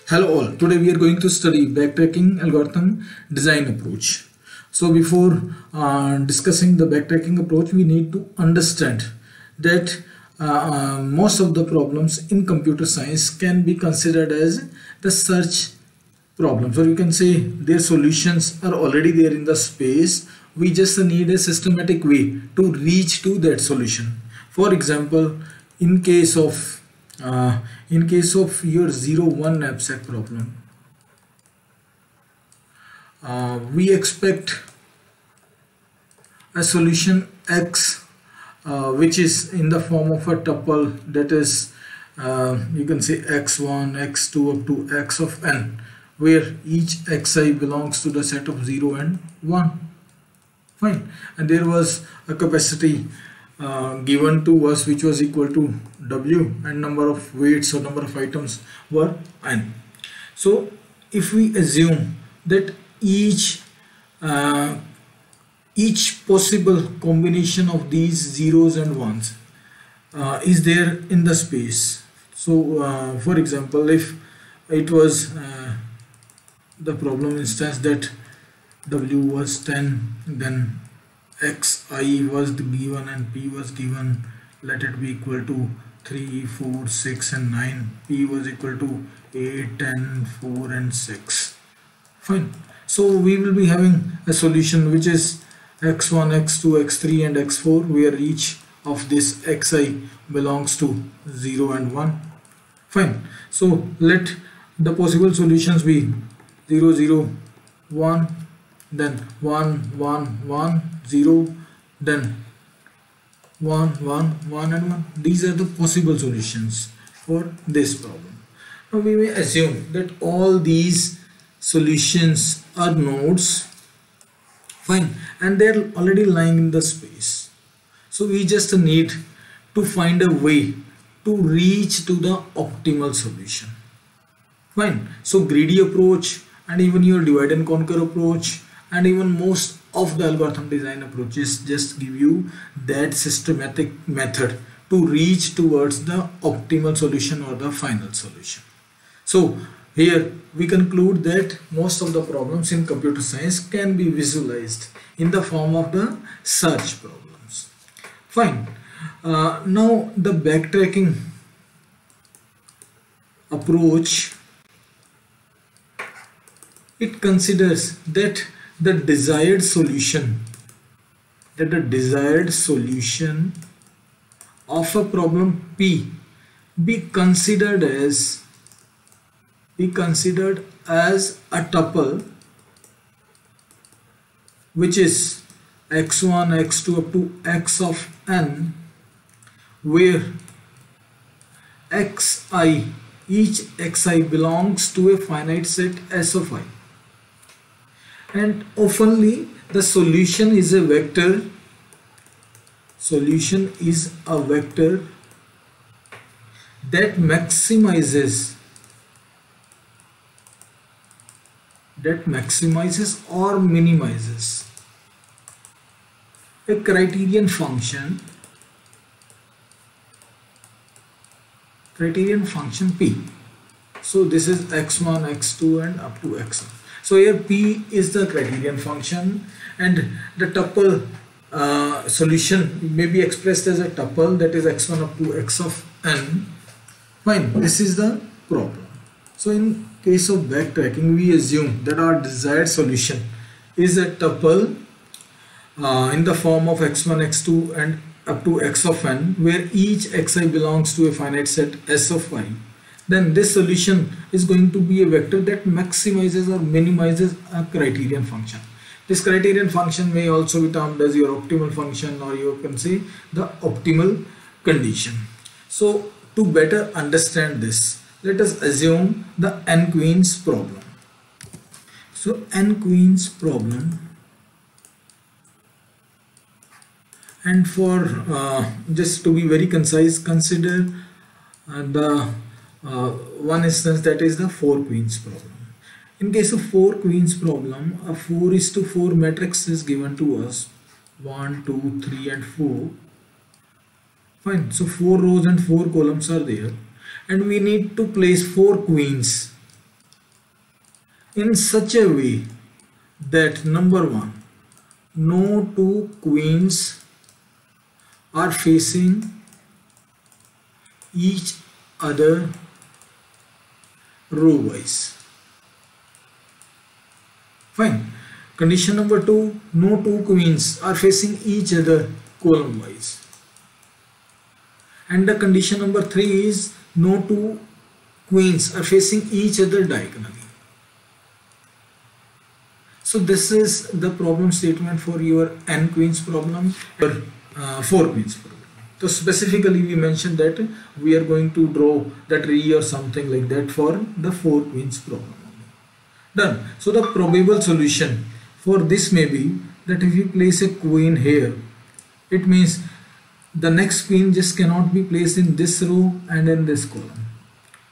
Hello all, today we are going to study backtracking algorithm design approach. So before discussing the backtracking approach, we need to understand that most of the problems in computer science can be considered as the search problems, or you can say their solutions are already there in the space. We just need a systematic way to reach to that solution. For example, in case of your 0 1 knapsack problem, we expect a solution x which is in the form of a tuple, that is you can say x1 x2 up to x of n, where each xi belongs to the set of 0 and 1. Fine. And there was a capacity given to us which was equal to w, and number of weights or number of items were n. So if we assume that each possible combination of these zeros and ones is there in the space. So for example, if it was the problem instance that w was 10, then xi was given and p was given, let it be equal to 3, 4, 6 and 9, p was equal to 8, 10, 4 and 6. Fine. So we will be having a solution which is x1 x2 x3 and x4, where each of this xi belongs to 0 and 1. Fine. So let the possible solutions be 0 0 1, then 1 1 1 0, then 1 1 1 and 1. These are the possible solutions for this problem. Now we may assume that all these solutions are nodes, fine, and they're already lying in the space. So we just need to find a way to reach to the optimal solution. Fine. So greedy approach and even your divide and conquer approach and even most of the algorithm design approaches just give you that systematic method to reach towards the optimal solution or the final solution. So here we conclude that most of the problems in computer science can be visualized in the form of the search problems. Fine. Now the backtracking approach, it considers that the desired solution of a problem P be considered as a tuple which is x1 x2 up to x of n, where each xi belongs to a finite set S of I, and oftenly the solution is a vector that maximizes or minimizes a criterion function P. So this is x1 x2 and up to xn. So here P is the criterion function, and the tuple solution may be expressed as a tuple, that is x1 up to x of n. Fine. This is the problem. So in case of backtracking, we assume that our desired solution is a tuple in the form of x1 x2 and up to x of n, where each xi belongs to a finite set S of I. Then this solution is going to be a vector that maximizes or minimizes a criterion function. This criterion function may also be termed as your optimal function, or you can say the optimal condition. So to better understand this, let us assume the n-queens problem. So n-queens problem, and for just to be very concise, consider the one instance, that is the 4 queens problem. In case of 4 queens problem, a 4:4 matrix is given to us, 1 2 3 and 4. Fine. So 4 rows and 4 columns are there, and we need to place 4 queens in such a way that number one, no two queens are facing each other row wise. Fine. Condition number two, no two queens are facing each other column wise. And the condition number three is no two queens are facing each other diagonally. So this is the problem statement for your n queens problem or 4 queens problem. So specifically we mentioned that we are going to draw the tree or something like that for the 4 queens problem. Done. So the probable solution for this may be that if you place a queen here, it means the next queen just cannot be placed in this row and in this column.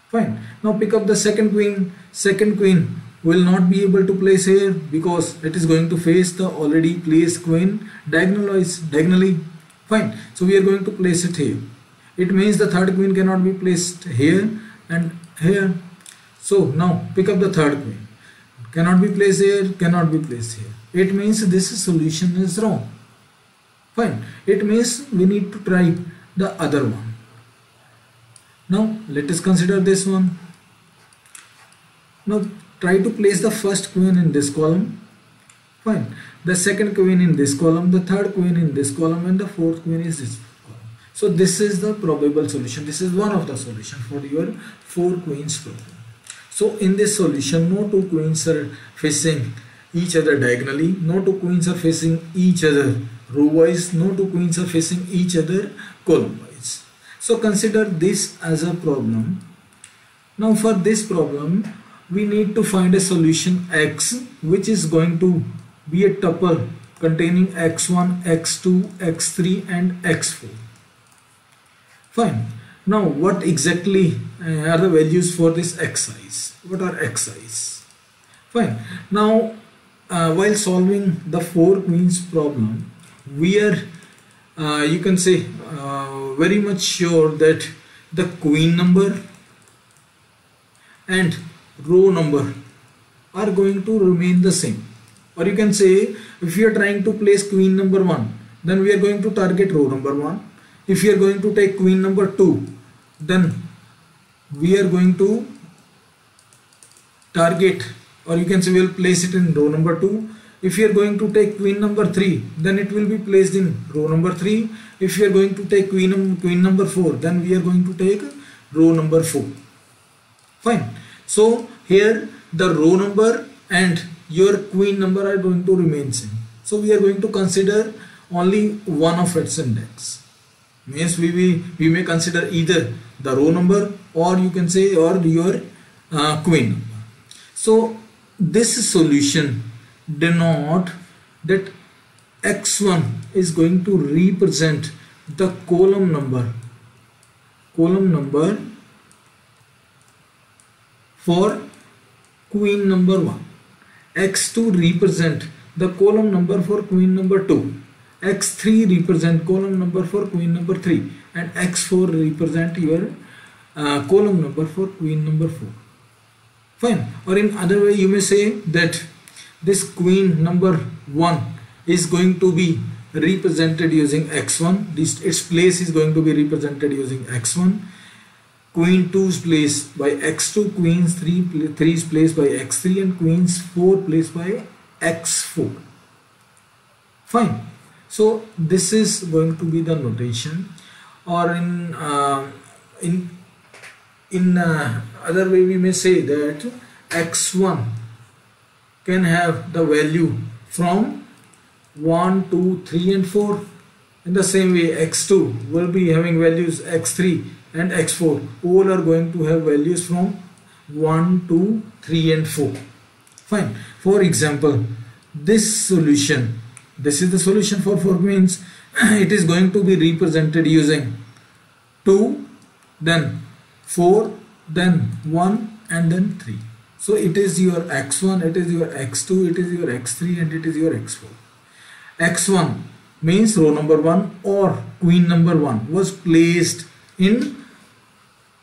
Fine. Now pick up the second queen. Second queen will not be able to place here because it is going to face the already placed queen diagonally. Fine. So we are going to place it here. It means the third queen cannot be placed here and here. So now pick up the third queen. Cannot be placed here, cannot be placed here. It means this solution is wrong. Fine. It means we need to try the other one. Now let us consider this one. Now try to place the first queen in this column. Fine. The second queen in this column, the third queen in this column, and the fourth queen is this column. So this is the probable solution. This is one of the solutions for your 4 queens problem. So in this solution, no two queens are facing each other diagonally, no two queens are facing each other row wise, no two queens are facing each other column wise. So consider this as a problem. Now for this problem, we need to find a solution x which is going to be a tuple containing x1, x2, x3 and x4. Fine. Now what exactly are the values for this xi's? What are xi's? Fine. Now while solving the 4 queens problem, we are you can say very much sure that the queen number and row number are going to remain the same. Or you can say if you are trying to place queen number 1, then we are going to target row number 1. If you are going to take queen number 2, then we are going to target, or you can say we will place it in row number 2. If you are going to take queen number 3, then it will be placed in row number 3. If you are going to take queen number 4, then we are going to take row number 4. Fine. So here the row number and your queen number are going to remain same. So we are going to consider only one of its index. Means we may consider either the row number or you can say or your queen number. So this solution denote that x1 is going to represent the column number for queen number 1. x2 represent the column number for queen number 2. x3 represent column number for queen number 3 and x4 represent your column number for queen number 4. Fine. Or in other way you may say that this queen number 1 is going to be represented using x1. Its place is going to be represented using x1. Queen 2 is placed by x2, queen 3 is placed by x3 and queens 4 placed by x4. Fine. So this is going to be the notation, or in other way we may say that x1 can have the value from 1, 2, 3 and 4. In the same way x2 will be having values x3 and x4. All are going to have values from 1, 2, 3 and 4. Fine. For example, this solution, this is the solution for 4 queens. It is going to be represented using 2, then 4, then 1 and then 3. So it is your x1, it is your x2, it is your x3 and it is your x4. x1 means row number 1 or queen number 1 was placed in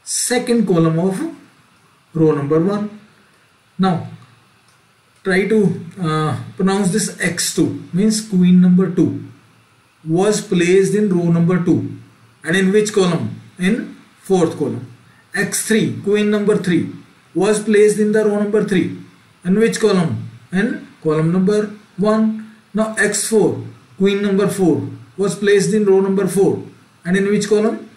second column of row number 1. Now try to pronounce this x2, means queen number 2 was placed in row number 2, and in which column? In fourth column. x3, queen number 3 was placed in the row number 3, in which column? In column number 1. Now x4, queen number 4 was placed in row number 4, and in which column?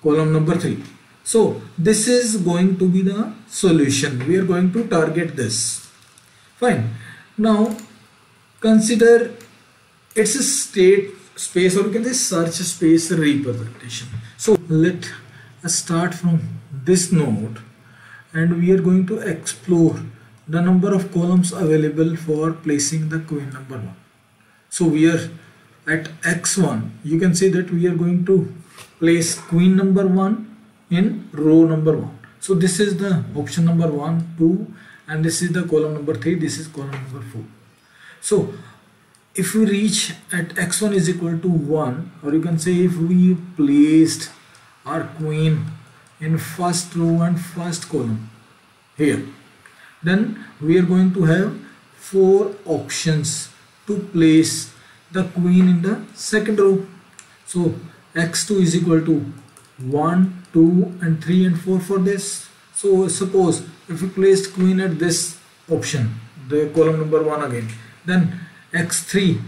Column number 3. So this is going to be the solution. We are going to target this. Fine. Now consider it's a state space, or you can say search space representation. So let us start from this node, and we are going to explore the number of columns available for placing the queen number 1. So we are at x1. You can see that we are going to place queen number 1 in row number 1. So this is the option number 1, 2, and this is the column number 3, this is column number 4. So if we reach at x1 is equal to 1, or you can say if we placed our queen in first row and first column here, then we are going to have 4 options to place the queen in the second row. So x2 is equal to 1, 2 and 3 and 4 for this. So suppose if we placed queen at this option, the column number 1 again, then x3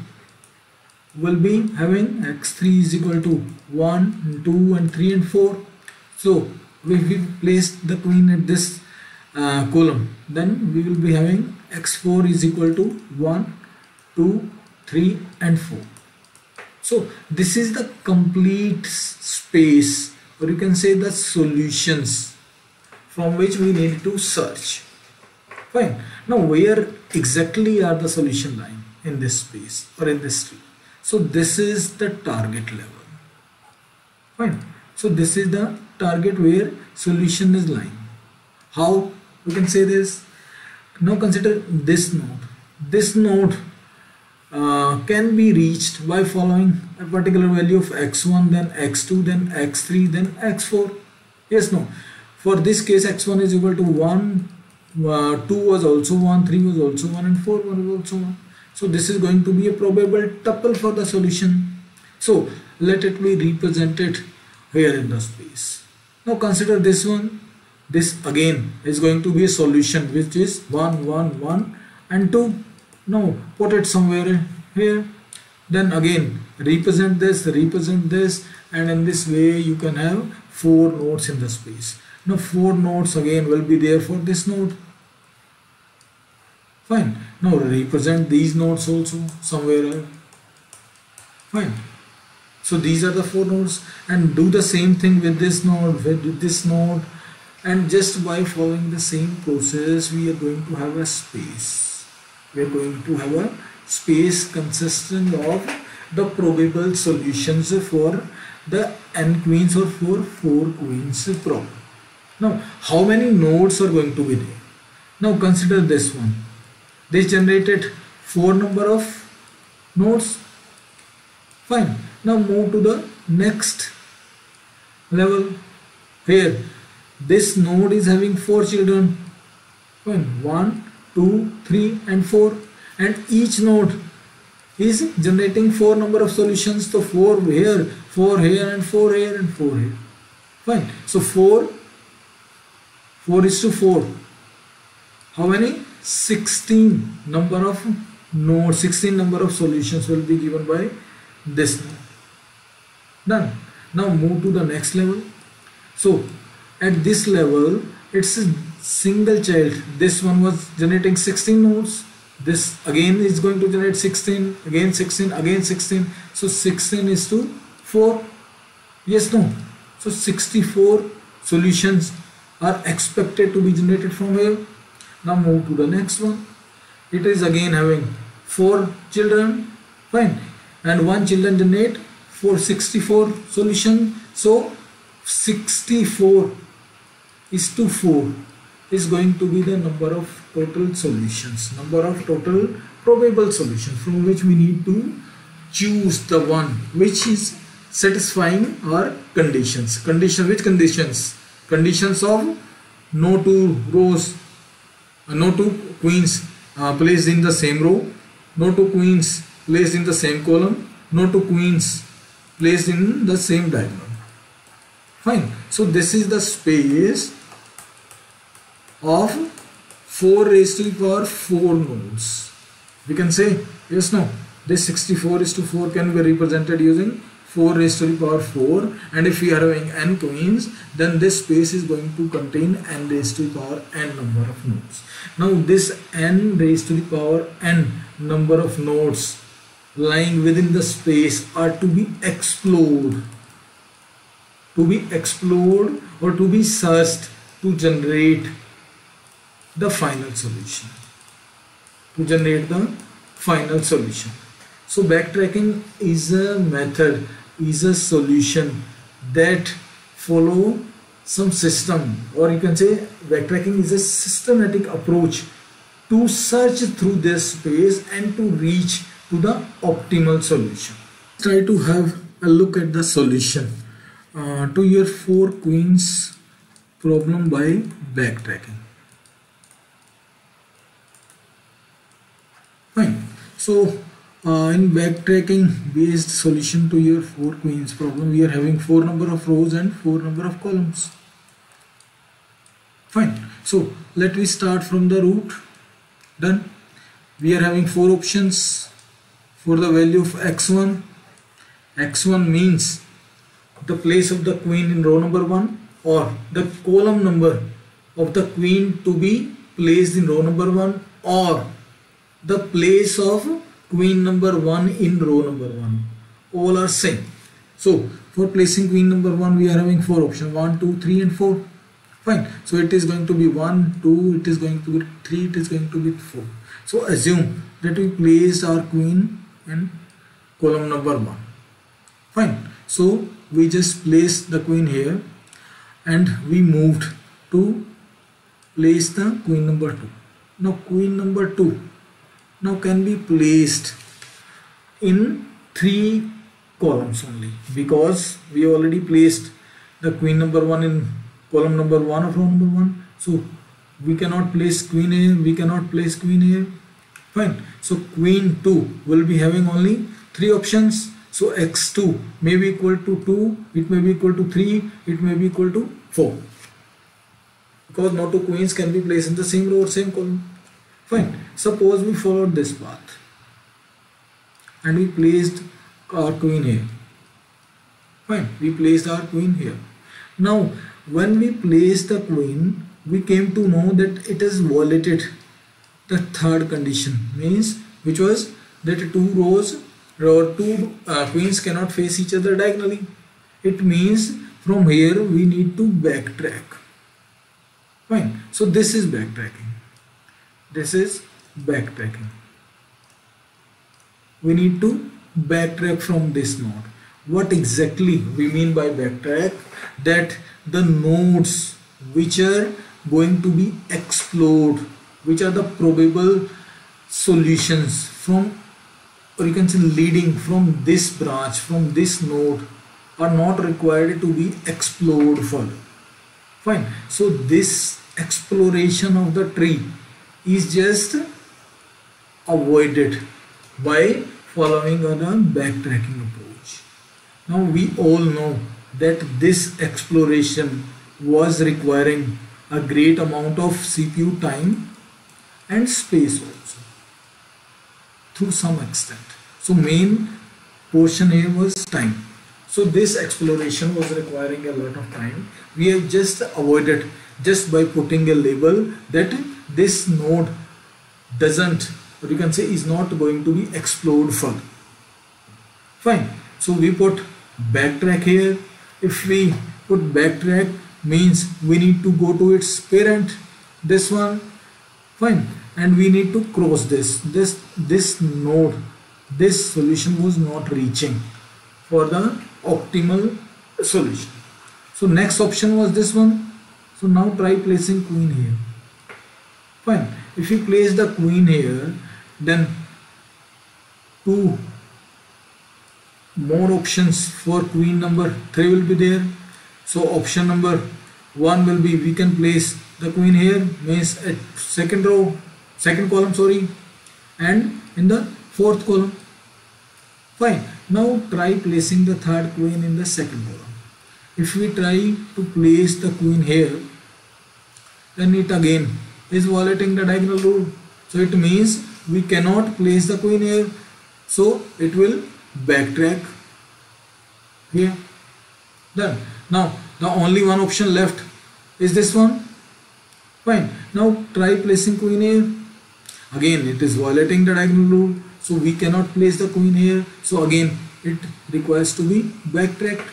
will be having x3 is equal to 1, 2 and 3 and 4. So if we placed the queen at this column, then we will be having x4 is equal to 1, 2, 3 and 4. So this is the complete space, or you can say the solutions from which we need to search. Fine. Now where exactly are the solution line in this space or in this tree? So this is the target level. Fine. So this is the target where solution is lying. How we can say this? Now consider this node. This node can be reached by following a particular value of x1, then x2, then x3, then x4. Yes, no. For this case, x1 is equal to 1, 2 was also 1, 3 was also 1 and 4 was also 1. So this is going to be a probable tuple for the solution. So let it be represented here in the space. Now consider this one. This again is going to be a solution which is 1, 1, 1 and 2. Now put it somewhere here. Then again represent this, and in this way you can have 4 nodes in the space. Now 4 nodes again will be there for this node. Fine. Now represent these nodes also somewhere. Fine. So these are the 4 nodes, and do the same thing with this node, with this node, and just by following the same process we are going to have a space. We are going to have a space consisting of the probable solutions for the n queens or for 4 queens problem. Now how many nodes are going to be there? Now consider this one. This generated 4 number of nodes. Fine. Now move to the next level. Here this node is having 4 children. Fine. 1, 2, 3 and 4, and each node is generating 4 number of solutions. So 4 here, 4 here and 4 here and 4 here. Fine. So 4 is to 4. How many? 16 number of nodes, 16 number of solutions will be given by this node. Done. Now move to the next level. So at this level it's a single child. This one was generating 16 nodes. This again is going to generate 16, again 16, again 16. So 16 is to 4. Yes, no. So 64 solutions are expected to be generated from here. Now move to the next one. It is again having 4 children. Fine. And 1 children generate 64 solution. So 64 is to 4 is going to be the number of total solutions, number of total probable solutions, from which we need to choose the one which is satisfying our conditions. Which conditions? Conditions of no 2 rows, no 2 queens placed in the same row, no two queens placed in the same column, no two queens placed in the same diagonal. Fine. So this is the space of 4 raised to the power 4 nodes. We can say yes, no. This 64:4 can be represented using 4 raised to the power 4, and if we are having n queens, then this space is going to contain n raised to the power n number of nodes. Now this n raised to the power n number of nodes lying within the space are to be explored or to be searched to generate the final solution. So backtracking is a method, is a solution that follow some system, or you can say backtracking is a systematic approach to search through this space and to reach to the optimal solution. Try to have a look at the solution to your 4 queens problem by backtracking. Fine. So in backtracking based solution to your 4 queens problem, we are having 4 number of rows and 4 number of columns. Fine. So let me start from the root. Done. We are having 4 options for the value of x1. x1 means the place of the queen in row number 1, or the column number of the queen to be placed in row number 1, or the place of queen number 1 in row number 1. All are same. So for placing queen number 1, we are having 4 options: 1, 2, 3 and 4. Fine. So it is going to be 1, 2, it is going to be 3, it is going to be 4. So assume that we placed our queen in column number 1. Fine. So we just placed the queen here and we moved to place the queen number 2. Now queen number 2 now can be placed in 3 columns only, because we already placed the queen number 1 in column number 1 of row number 1. So we cannot place queen here, we cannot place queen here. Fine. So queen 2 will be having only 3 options. So x2 may be equal to 2, it may be equal to 3, it may be equal to 4, because no 2 queens can be placed in the same row or same column. Fine. Suppose we followed this path and we placed our queen here. Fine. We placed our queen here. Now when we placed the queen, we came to know that it has violated the third condition, means which was that 2 rows or 2 queens cannot face each other diagonally. It means from here we need to backtrack. Fine. So this is backtracking. This is backtracking. We need to backtrack from this node. What exactly we mean by backtrack? That the nodes which are going to be explored, which are the probable solutions from, or you can say leading from this branch, from this node, are not required to be explored further. Fine. So this exploration of the tree is just avoided by following a backtracking approach. Now we all know that this exploration was requiring a great amount of CPU time and space also, to some extent. So main portion here was time. So this exploration was requiring a lot of time. We have just avoided just by putting a label that this node doesn't, or you can say is not going to be explored further. Fine. So we put backtrack here. If we put backtrack, means we need to go to its parent, this one. Fine. And we need to cross this node. This solution was not reaching for the optimal solution. So next option was this one. So now try placing queen here. Fine. If you place the queen here, then 2 more options for queen number 3 will be there. So option number 1 will be, we can place the queen here, means at second row, second column, sorry, and in the fourth column. Fine. Now try placing the third queen in the second column. If we try to place the queen here, then it again is violating the diagonal rule. So it means we cannot place the queen here. So it will backtrack here. Done. Now the only one option left is this one. Fine. Now try placing queen here. Again it is violating the diagonal rule. So we cannot place the queen here. So again it requires to be backtracked.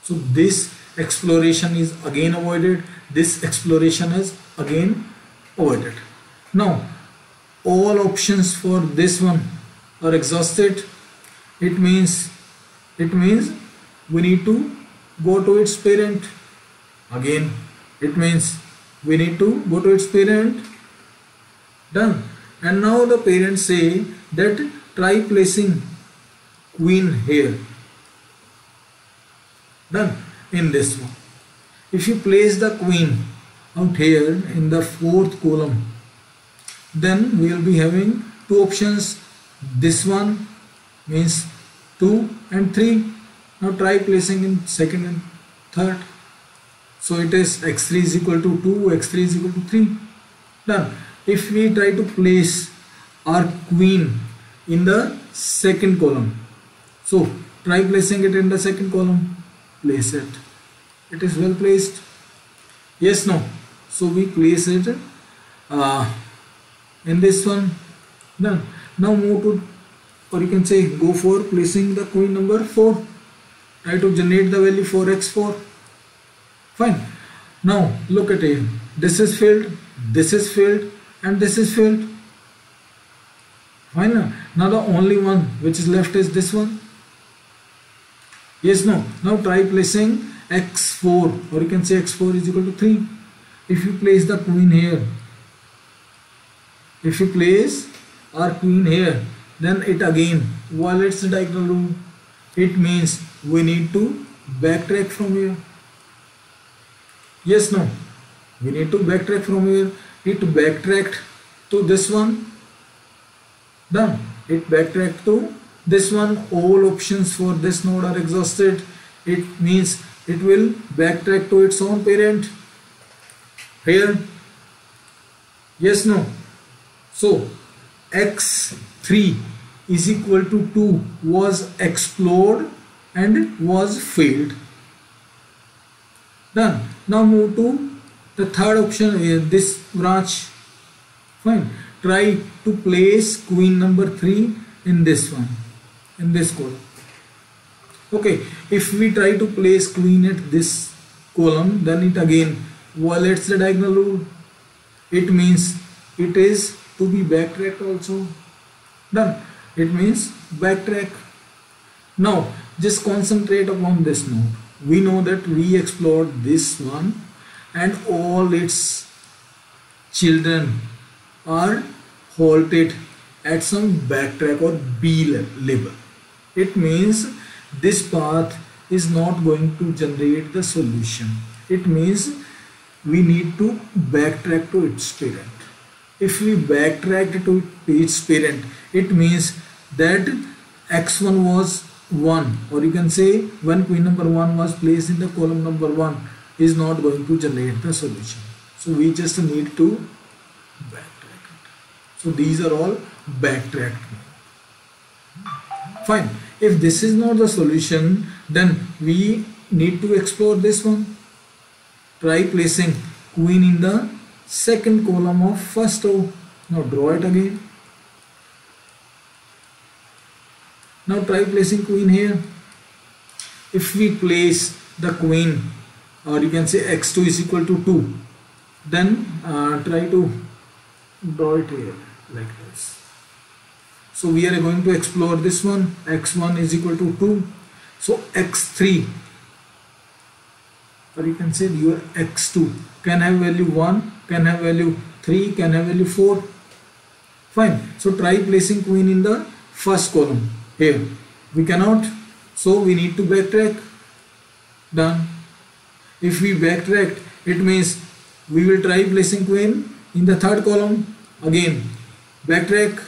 So this exploration is again avoided. This exploration is again avoided. Now all options for this one are exhausted. It means we need to go to its parent. Again it means we need to go to its parent. Done. And now the parents say that try placing queen here. Done. In this one, if you place the queen out here in the fourth column, then we will be having two options. This one means 2 and 3. Now try placing in second and third. So it is x3 is equal to 2, x3 is equal to 3. Done. If we try to place our queen in the second column, so try placing it in the second column. Place it. It is well placed. Yes, no. So we place it in this one. Done. Now move to, or you can say go for placing the queen number 4. Try to generate the value for x4. Fine. Now look at it. This is filled, this is filled, and this is filled. Fine. Now the only one which is left is this one. Yes, no. Now try placing x4, or you can say x4 is equal to 3. If you place the queen here, if you place our queen here, then it again violates the diagonal rule. It means we need to backtrack from here. Yes, no. We need to backtrack from here. It backtracked to this one. Done. It backtracked to this one. All options for this node are exhausted. It means it will backtrack to its own parent here. Yes, no. So x3 is equal to 2 was explored and was failed. Done. Now move to the third option, this branch. Fine. Try to place queen number 3 in this one, in this column. Okay, if we try to place queen at this column, then it again violates the diagonal rule. It means it is to be backtracked also. Done. It means backtrack. Now just concentrate upon this node. We know that we explored this one and all its children are halted at some backtrack or B level. It means this path is not going to generate the solution. It means we need to backtrack to its parent. If we backtrack to its parent, it means that x1 was 1, or you can say when queen number 1 was placed in the column number 1 is not going to generate the solution. So we just need to backtrack it. So these are all backtracked. Fine. If this is not the solution, then we need to explore this one. Try placing queen in the second column of first row. Now draw it again. Now try placing queen here. If we place the queen, or you can say x2 is equal to 2, then try to draw it here like this. So we are going to explore this one. X1 is equal to 2. So x3, or you can say your x2 can have value 1, can have value 3, can have value 4. Fine. So try placing queen in the first column here. We cannot, so we need to backtrack. Done. If we backtrack, it means we will try placing queen in the third column. again backtrack,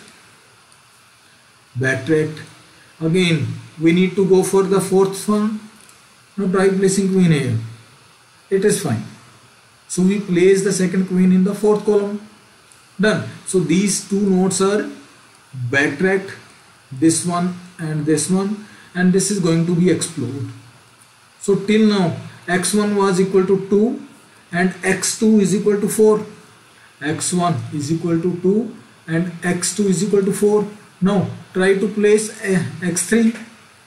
again we need to go for the fourth one. Now try placing queen here, it is fine. So we place the second queen in the fourth column. Done. So these two nodes are backtracked, this one, and this is going to be explored. So till now x1 was equal to 2 and x2 is equal to 4. x1 is equal to 2 and x2 is equal to 4. Now try to place x3,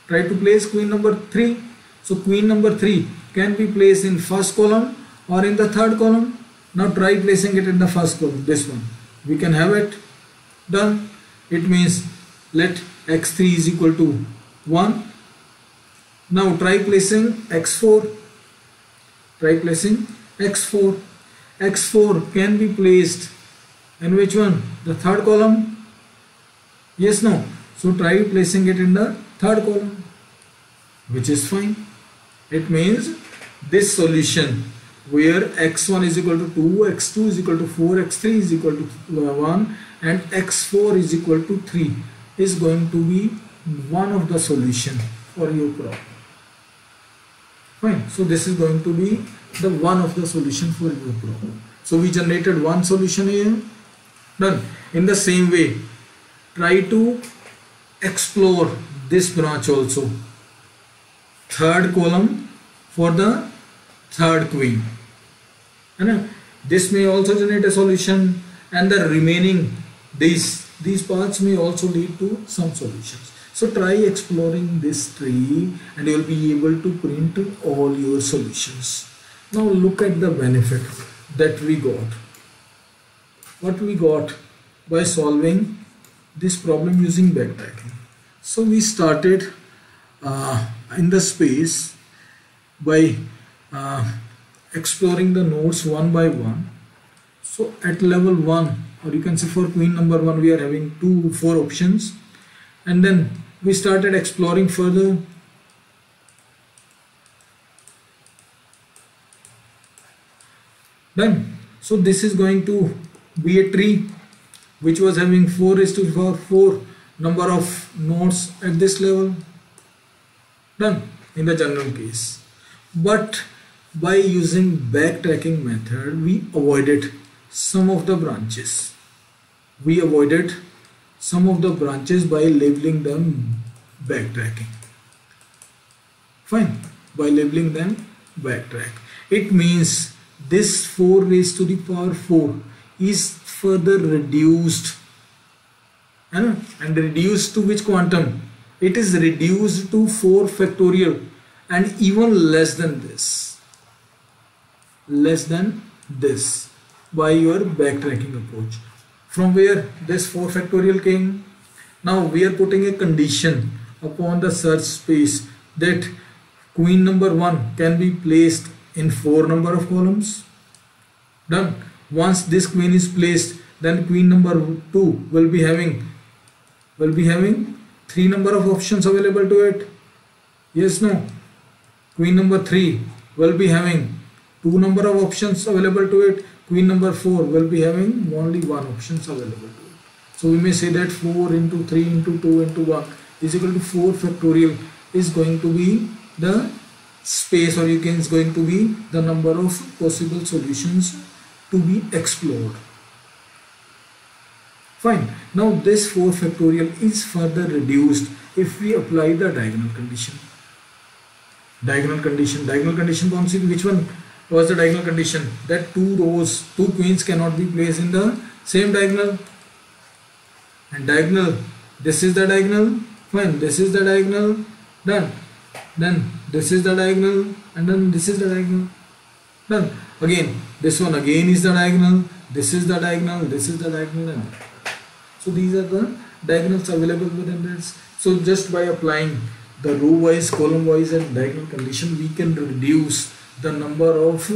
try to place queen number 3. So queen number 3 can be placed in first column or in the third column. Now try placing it in the first column, this one. We can have it. Done. It means let x3 is equal to 1. Now try placing x4. Try placing x4. x4 can be placed in which one? The third column. Yes, no. So try placing it in the third column, which is fine. It means this solution where x1 is equal to 2, x2 is equal to 4, x3 is equal to 1 and x4 is equal to 3 is going to be one of the solution for your problem. Fine. So this is going to be the one of the solution for your problem. So we generated one solution here. Done. In the same way, try to explore this branch also. Third column for the third queen. And this may also generate a solution, and the remaining these parts may also lead to some solutions. So try exploring this tree and you will be able to print all your solutions. Now look at the benefit that we got. What we got by solving this problem using backtracking. So we started in the space by exploring the nodes one by one. So at level 1, or you can say for queen number 1, we are having 4 options, and then we started exploring further. Done. So this is going to be a tree which was having 4:4 number of nodes at this level. Done in the general case. But by using backtracking method, we avoided some of the branches. We avoided some of the branches by labeling them backtracking. Fine. By labeling them backtrack. It means this 4 raised to the power 4 is further reduced. And reduced to which quantum? It is reduced to 4 factorial and even less than this. Less than this by your backtracking approach. From where this 4 factorial came? Now we are putting a condition upon the search space that queen number 1 can be placed in 4 number of columns. Done. Once this queen is placed, then queen number 2 will be having 3 number of options available to it. Yes, no. Queen number 3 will be having 2 number of options available to it. Queen number 4 will be having only 1 options available to it. So we may say that 4 into 3 into 2 into 1 is equal to 4 factorial is going to be the space, or you can is going to be the number of possible solutions to be explored. Fine. Now this 4 factorial is further reduced if we apply the diagonal condition. Diagonal condition concept. Which one was the diagonal condition? That 2 queens cannot be placed in the same diagonal. And diagonal, this is the diagonal. Fine. This is the diagonal. Done. Then this is the diagonal, and then this is the diagonal. Done. Again, this one again is the diagonal. This is the diagonal. This is the diagonal. And so these are the diagonals available within this. So just by applying the row wise, column wise and diagonal condition, we can reduce the number of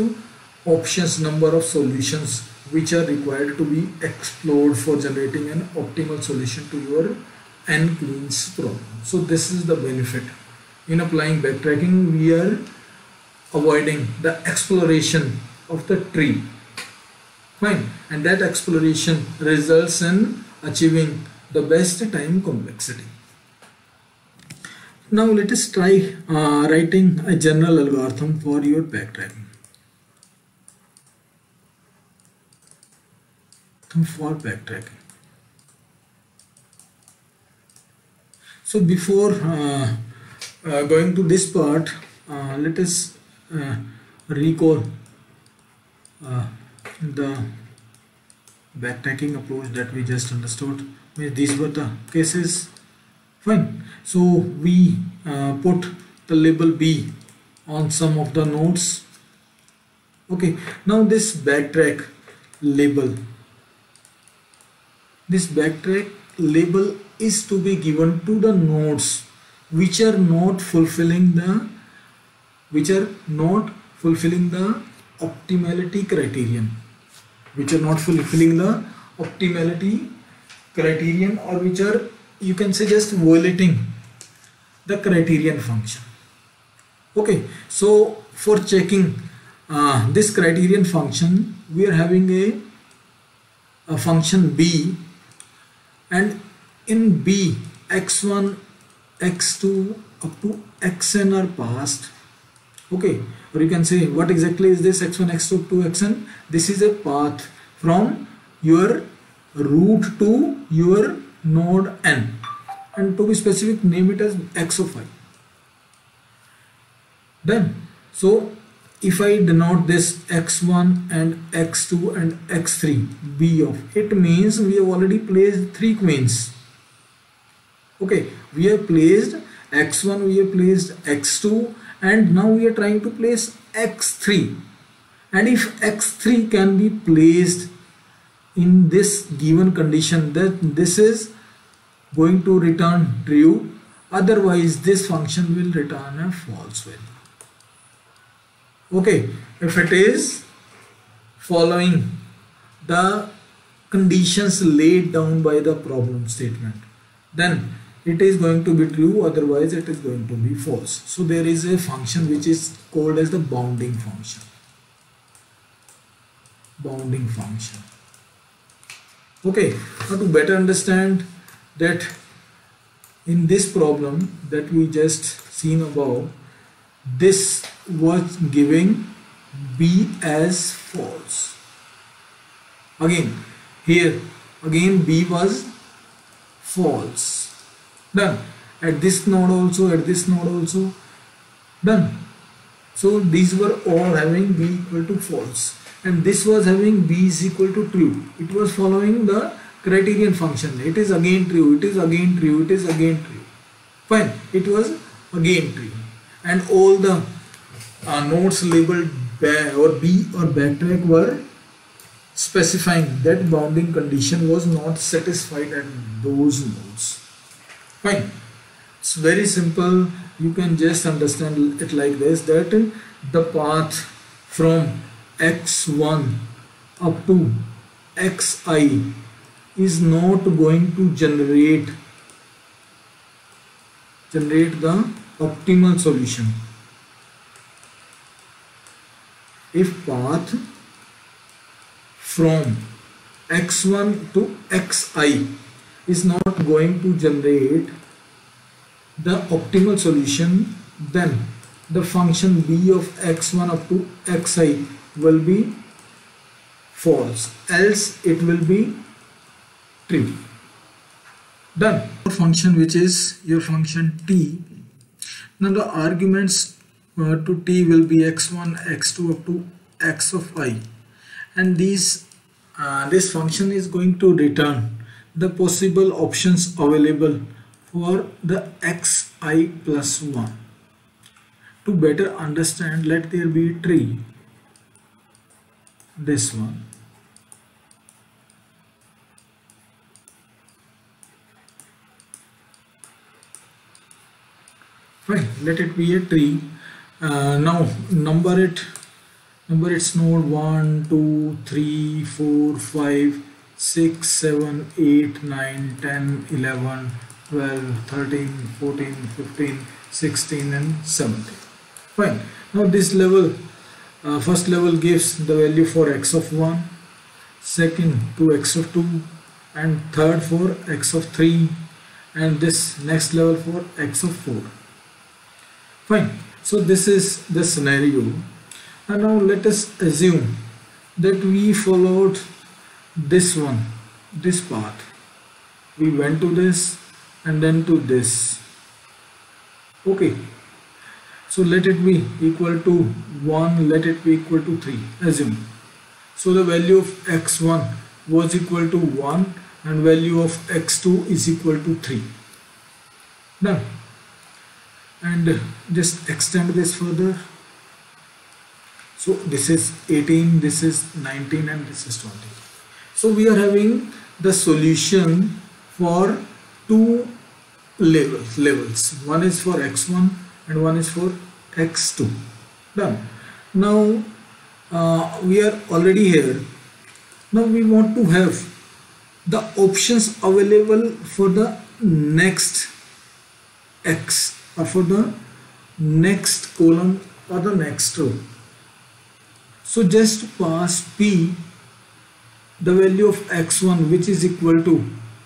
options, number of solutions which are required to be explored for generating an optimal solution to your n queens problem. So this is the benefit. In applying backtracking, we are avoiding the exploration of the tree. Fine, and that exploration results in achieving the best time complexity. Now let us try writing a general algorithm for your backtracking. So before going to this part, let us recall the backtracking approach that we just understood. These were the cases. Fine. So we put the label B on some of the nodes. Okay. Now this backtrack label. This backtrack label is to be given to the nodes which are not fulfilling the optimality criterion, or which are, you can say, just violating the criterion function. Okay, so for checking this criterion function, we are having a function B, and in B, x1, x2 up to xn are passed. Okay, or you can say, what exactly is this x1, x2 up to xn? This is a path from your root to your node n, and to be specific, name it as x of I. Then, so if I denote this x1 and x2 and x3 B of, it means we have already placed 3 queens. Okay, we have placed x1, we have placed x2, and now we are trying to place x3. And if x3 can be placed in this given condition, that this is going to return true, otherwise this function will return a false value. Okay, if it is following the conditions laid down by the problem statement, then it is going to be true, otherwise it is going to be false. So there is a function which is called as the bounding function. Okay, now to better understand that, in this problem that we just seen above, this was giving B as false. Again, here again B was false. Done. At this node also, at this node also. Done. So these were all having B equal to false, and this was having B is equal to true. It was following the criterion function. It is again true, it is again true, it is again true. Fine, it was again true. And all the nodes labeled B or backtrack were specifying that bounding condition was not satisfied at those nodes. Fine, it's very simple. You can just understand it like this, that the path from x1 up to xi is not going to generate the optimal solution. If path from x1 to xi is not going to generate the optimal solution, then the function B of x1 up to xi will be false, else it will be true. Done. Function which is your function t. Now the arguments to t will be x1, x2 up to x of I, and this function is going to return the possible options available for the xi plus 1. To better understand, let there be a tree, this one. Fine, let it be a tree. Now number its node 1, 2, 3, 4, 5, 6, 7, 8, 9, 10, 11, 12, 13, 14, 15, 16 and 17. Fine. Now this level, first level gives the value for x of 1, second to x of 2, and third for x of 3, and this next level for x of 4. Fine. So this is the scenario, and now let us assume that we followed this path. We went to this and then to this. Okay, so let it be equal to 1, let it be equal to 3, assume. So the value of x1 was equal to 1 and value of x2 is equal to 3. Done. And just extend this further. So this is 18, this is 19, and this is 20. So we are having the solution for two levels. One is for x1 and one is for x2. Done. Now we are already here. Now we want to have the options available for the next x, or for the next column or the next row. So just pass P the value of x1 which is equal to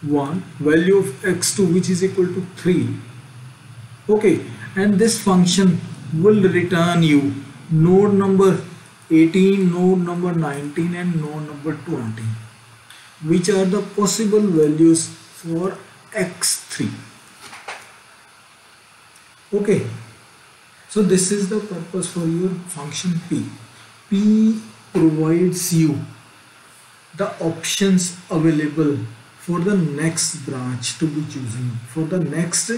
1, value of x2 which is equal to 3. Okay, and this function will return you node number 18, node number 19, and node number 20, which are the possible values for x3. Okay, so this is the purpose for your function P. P provides you the options available for the next branch to be chosen, for the next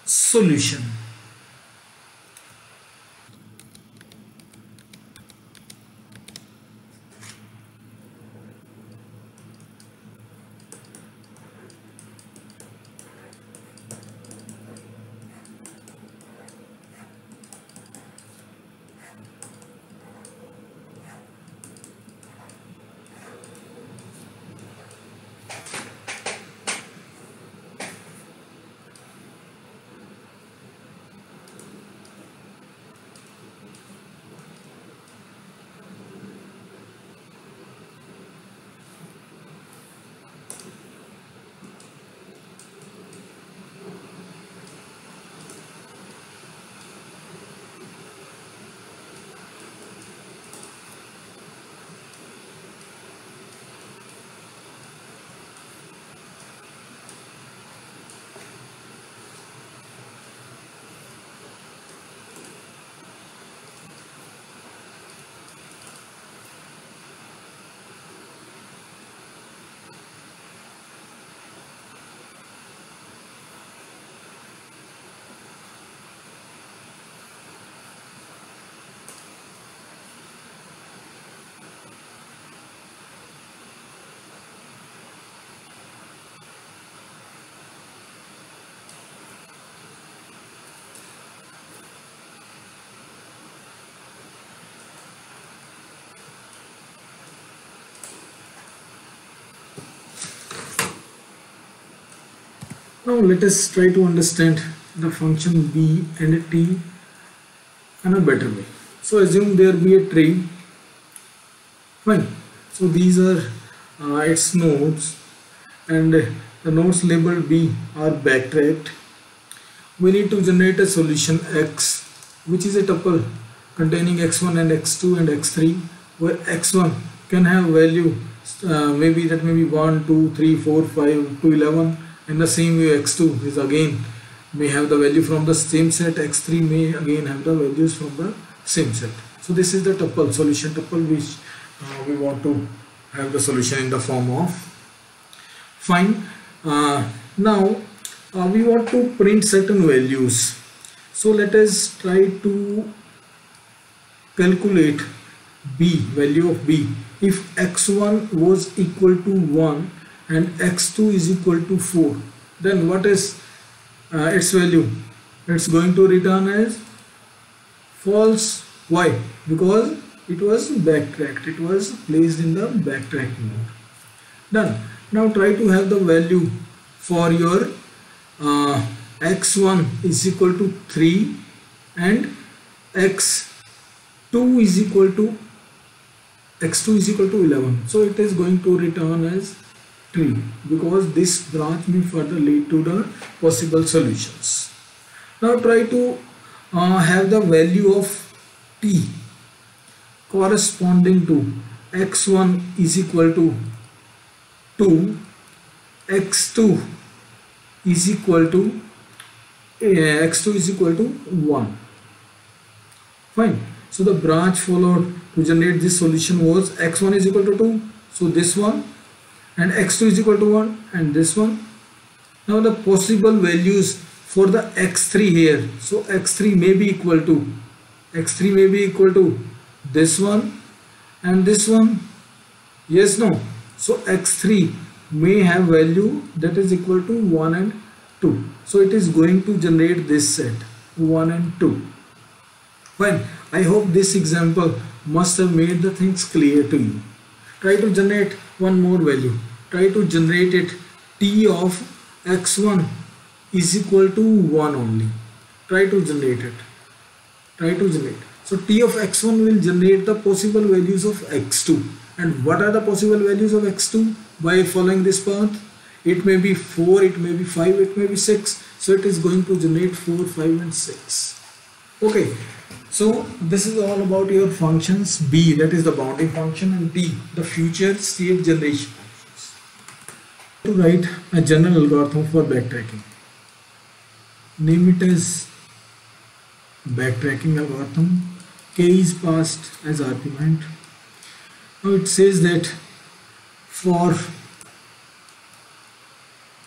solution. Now let us try to understand the function B and T in a better way. So assume there be a tree. Fine. So these are its nodes, and the nodes labeled B are backtracked. We need to generate a solution X, which is a tuple containing x1 and x2 and x3, where x1 can have value maybe 1, 2, 3, 4, 5 to 11. In the same way, x2 is again may have the value from the same set, x3 may again have the values from the same set. So this is the tuple, solution tuple, which we want to have the solution in the form of. Fine. Now we want to print certain values. So let us try to calculate B, value of B. If x1 was equal to 1 and x2 is equal to 4, then what is its value? It's going to return as false. Why? Because it was backtracked, it was placed in the backtrack mode. Done. Now try to have the value for your x1 is equal to 3 and x2 is equal to x2 is equal to 11, so it is going to return as tree, because this branch may further lead to the possible solutions. Now try to have the value of t corresponding to x1 is equal to 2, x2 is equal to 1. Fine. So the branch followed to generate this solution was x1 is equal to 2, so this one, and x2 is equal to 1, and this one. Now the possible values for the x3 here, so x3 may be equal to this one and this one. Yes, no. So x3 may have value that is equal to 1 and 2, so it is going to generate this set 1 and 2. Fine. I hope this example must have made the things clear to you. Try to generate one more value. Try to generate it t of x1 is equal to 1 only. Try to generate it. So t of x1 will generate the possible values of x2. And what are the possible values of x2 by following this path? It may be 4, it may be 5, it may be 6. So it is going to generate 4, 5 and 6. Okay. So this is all about your functions. B, that is the bounding function, and D, the future state generation functions. To write a general algorithm for backtracking. Name it as backtracking algorithm. K is passed as argument. Now it says that for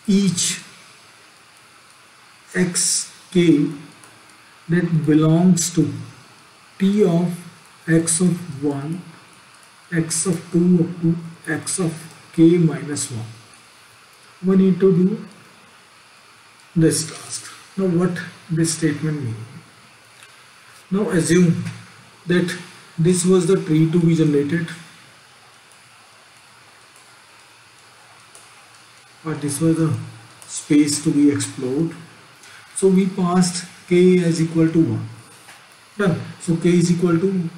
each xk that belongs to t of x of 1, x of 2 up to x of k minus 1, we need to do this task. Now what this statement means? Now assume that this was the tree to be generated, or this was the space to be explored. So we passed k as equal to 1. Done. So k is equal to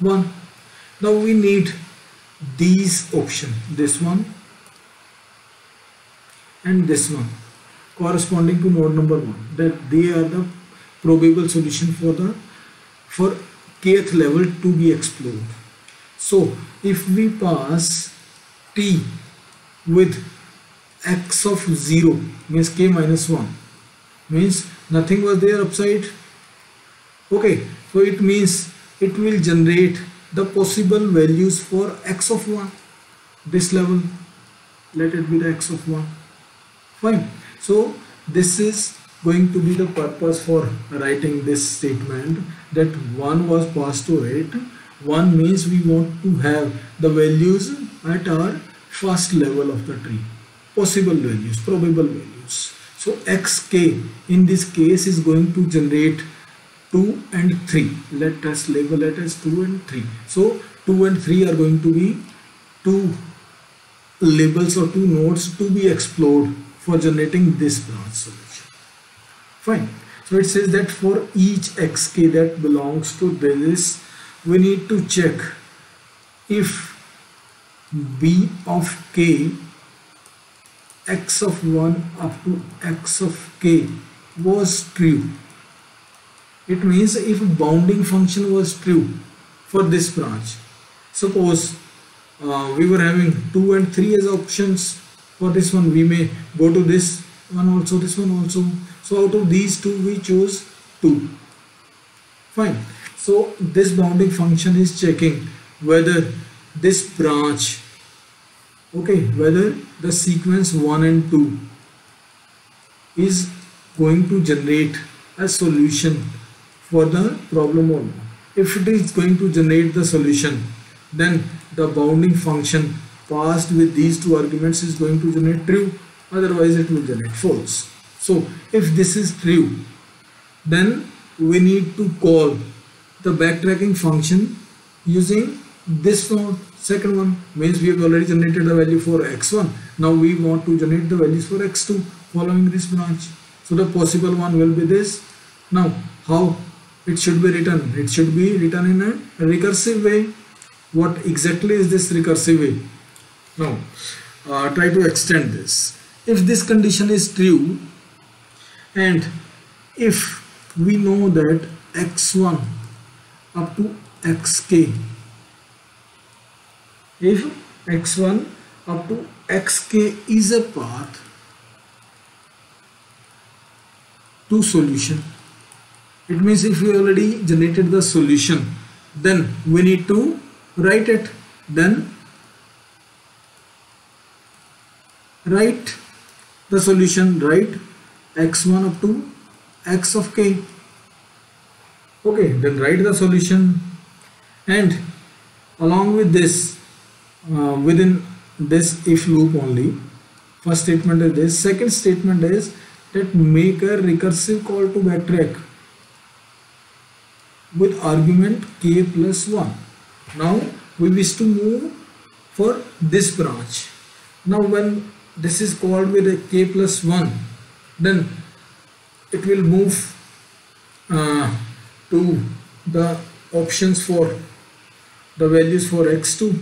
1. Now we need these options, this one and this one, corresponding to node number 1, that they are the probable solution for kth level to be explored. So if we pass t with x of 0 means k minus 1, means nothing was there upside. Okay, so it means it will generate the possible values for x of 1, this level, let it be the x of 1. Fine. So this is going to be the purpose for writing this statement, that 1 was passed to it. 1 means we want to have the values at our first level of the tree, possible values, probable values. So xk in this case is going to generate 2 and 3. Let us label it as 2 and 3. So 2 and 3 are going to be 2 labels or 2 nodes to be explored for generating this branch solution. Fine. So it says that for each xk that belongs to this, we need to check if b of k x of 1 up to x of k was true. It means if bounding function was true for this branch. Suppose we were having 2 and 3 as options. For this one we may go to this one also, this one also. So out of these two we chose 2. Fine. So this bounding function is checking whether this branch, okay, whether the sequence 1 and 2 is going to generate a solution for the problem or not. If it is going to generate the solution, then the bounding function passed with these two arguments is going to generate true, otherwise it will generate false. So if this is true, then we need to call the backtracking function using this node. Second one means we have already generated the value for x1. Now we want to generate the values for x2 following this branch. So the possible one will be this. Now how it should be written? It should be written in a recursive way. what exactly is this recursive way? Now try to extend this. If this condition is true, and if we know that x1 up to xk, if x1 up to xk is a path to solution, it means if we already generated the solution, then we need to write it. Then write the solution, write x1 up to x of k. Okay, then write the solution, and along with this, within this if loop only, first statement is this, second statement is that make a recursive call to backtrack with argument k plus 1. Now we wish to move for this branch. Now when this is called with a k plus 1, then it will move to the options for the values for x2.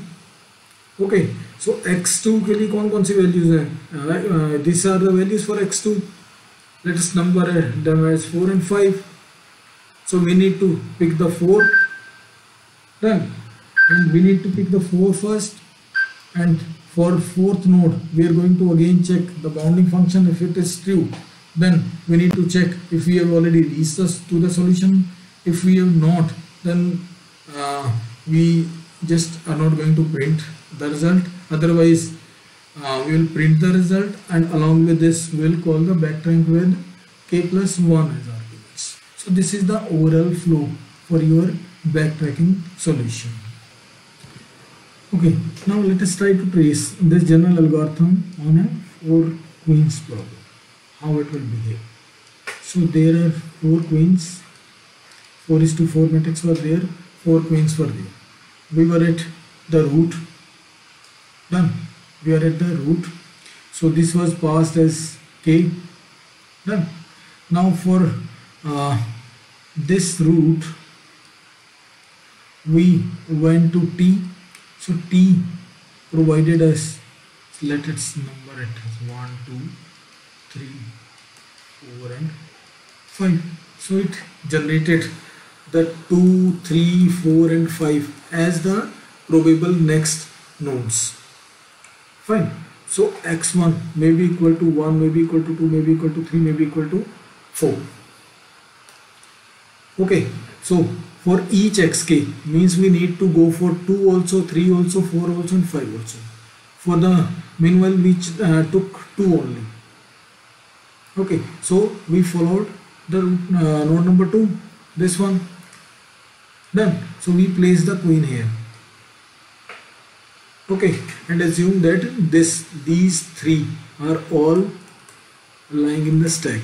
Okay, so x2 के लिए कौन सी values हैं? These are the values for x2. Let us number them as 4 and 5. So we need to pick the 4. Done. And we need to pick the 4 first. And for fourth node, we are going to again check the bounding function. If it is true, then we need to check if we have already reached to the solution. If we have not, then we just are not going to print the result. Otherwise, we will print the result, and along with this we will call the backtrack with k plus 1 as arguments. So this is the overall flow for your backtracking solution. Okay, now let us try to trace this general algorithm on a 4 queens problem, how it will behave. So there are 4 queens, 4:4 matrix were there, 4 queens were there. We were at the root. Done. We are at the root. So this was passed as k. Done. Now for this root, we went to t. So t provided us, let us number it as 1, 2, 3, 4 and 5. So it generated the 2, 3, 4 and 5 as the probable next nodes. Fine. So x1 may be equal to 1, may be equal to 2, may be equal to 3, may be equal to 4. Okay. So for each xk means we need to go for 2 also, 3 also, 4 also and 5 also. For the meanwhile we took 2 only. Okay. So we followed the node number 2, this one. Done. So we place the queen here. Okay, and assume that these 3 are all lying in the stack,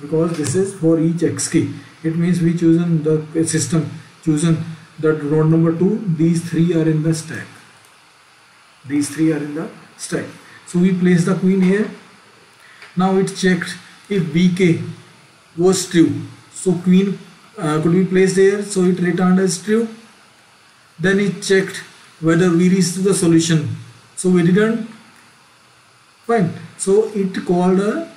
because this is for each xk. It means we chosen the system chosen that node number 2, these 3 are in the stack. These 3 are in the stack. So we place the queen here. Now it checked if bk was true. So queen could be placed there, so it returned as true. Then it checked whether we reached to the solution. So we didn't. Fine. So it called a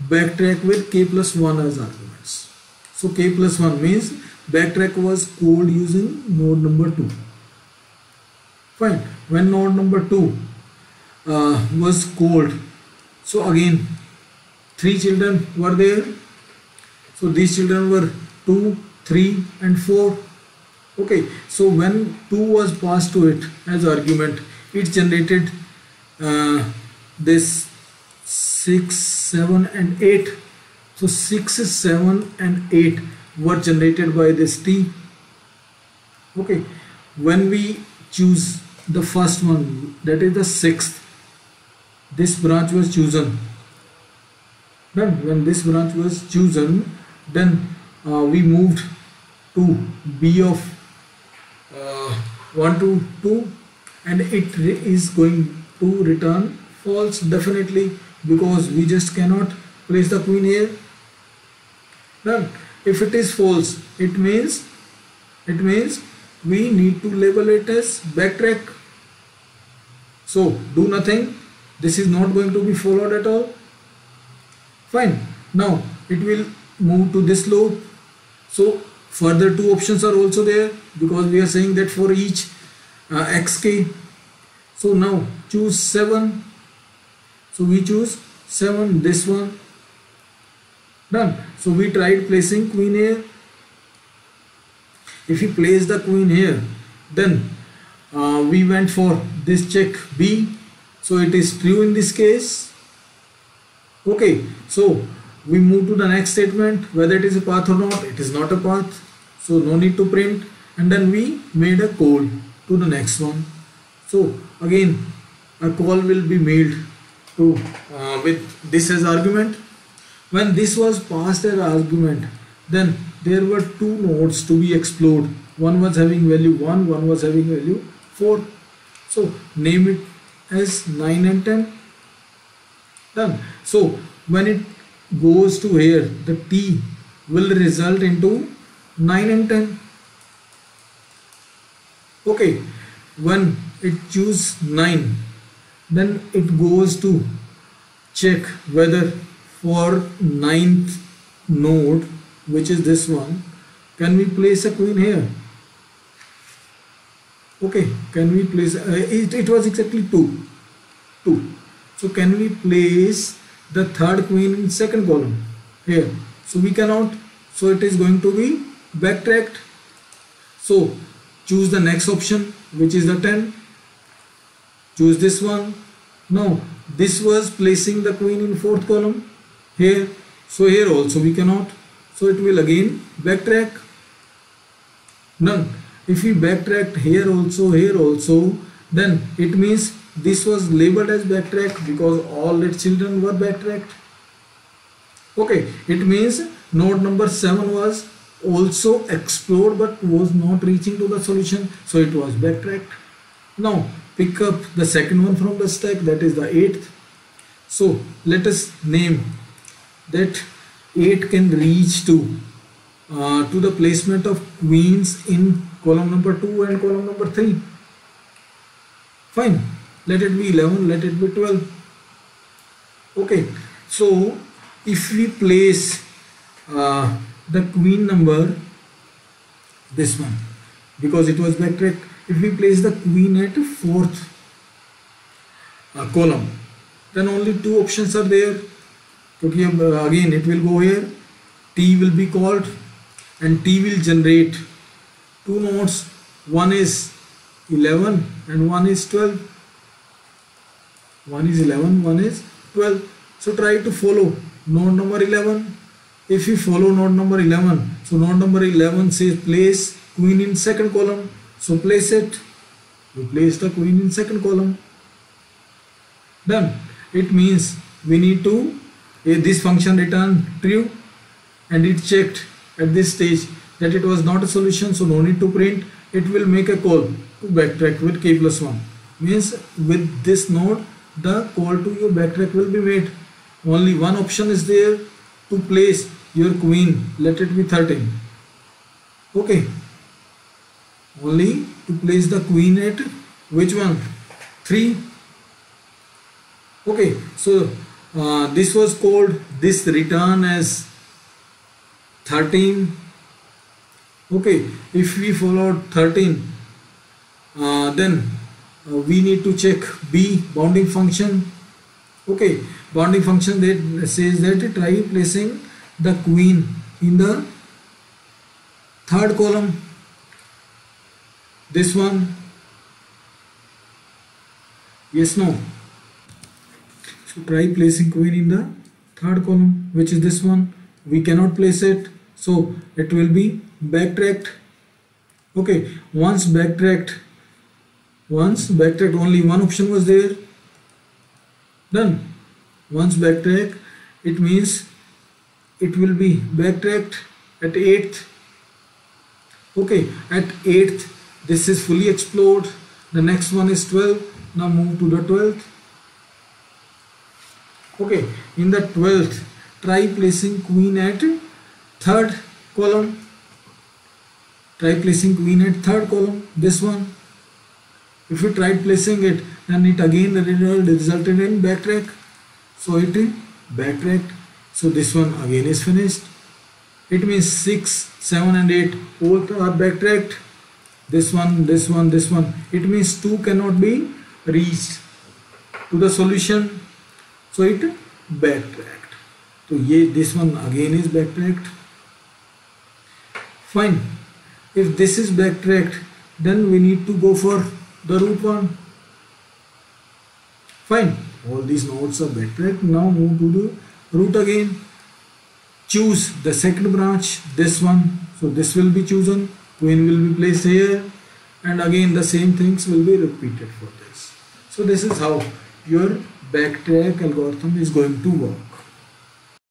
backtrack with k plus 1 as arguments. So k plus 1 means backtrack was called using node number 2. Fine. When node number 2 was called, so again 3 children were there. So these children were 2, 3 and 4. Okay, so when 2 was passed to it as argument, it generated this 6, 7 and 8. So 6, 7 and 8 were generated by this t. Okay, when we choose the first one, that is the 6th, this branch was chosen. Then when this branch was chosen, then we moved to b of 1 to 2, and it is going to return false definitely, because we just cannot place the queen here. Then if it is false, it means we need to label it as backtrack. So do nothing, this is not going to be followed at all. Fine. Now it will move to this loop. So further two options are also there, because we are saying that for each xk. So now choose 7. So we choose 7, this one. Done. So we tried placing queen here. If we place the queen here, then we went for this check B. So it is true in this case. Okay, so we move to the next statement, whether it is a path or not. It is not a path, so no need to print. And then we made a call to the next one. So again a call will be made to with this as argument. When this was passed as argument, then there were two nodes to be explored. One was having value 1, one was having value 4. So name it as 9 and 10. Done. So when it goes to here, the T will result into 9 and 10. Okay, when it choose 9, then it goes to check whether for 9th node, which is this one, can we place a queen here? Okay, can we place it was exactly 2. So can we place the third queen in second column here? So we cannot, so it is going to be backtracked. So choose the next option, which is the 10. Choose this one. Now this was placing the queen in fourth column here, so here also we cannot, so it will again backtrack. None. If we backtracked here also, then it means this was labeled as backtrack because all its children were backtracked. Okay, it means node number 7 was also explored but was not reaching to the solution, so it was backtracked. Now pick up the second one from the stack, that is the 8th. So let us name that 8 can reach to the placement of queens in column number 2 and column number 3. Fine, let it be 11, let it be 12. Okay, so if we place the queen number, this one, because it was backtracked, if we place the queen at 4th column, then only two options are there. Okay, again it will go here, T will be called and T will generate two nodes, one is 11 and one is 12. One is 11, one is 12. So try to follow node number 11. If you follow node number 11, so node number 11 says place queen in second column, so place it. We place the queen in second column. Done. It means we need to this function return true, and it checked at this stage that it was not a solution, so no need to print. It will make a call to backtrack with k plus 1. Means with this node the call to your backtrack will be made. Only one option is there to place your queen, let it be 13. Okay, only to place the queen at which one? 3. Okay, so this was called this return as 13. Okay, if we followed 13, then we need to check B, bounding function. Okay, bounding function that says that try placing the queen in the third column, this one, yes, no. So try placing queen in the third column, which is this one. We cannot place it, so it will be backtracked. Okay, once backtracked, only one option was there. Done. Once backtrack, it means it will be backtracked at 8th. Okay, at 8th this is fully explored. The next one is 12. Now move to the 12th. Okay, in the 12th try placing queen at third column. Try placing queen at third column, this one. If you tried placing it, then it again resulted in backtrack. So it backtracked. So this one again is finished. It means 6, 7 and 8 both are backtracked. This one, this one, this one. It means 2 cannot be reached to the solution. So it backtracked. So this one again is backtracked. Fine. If this is backtracked, then we need to go for the root one. Fine. All these nodes are backtracked. Now move to the root again. Choose the second branch, this one. So this will be chosen. Queen will be placed here. And again the same things will be repeated for this. So this is how your backtrack algorithm is going to work.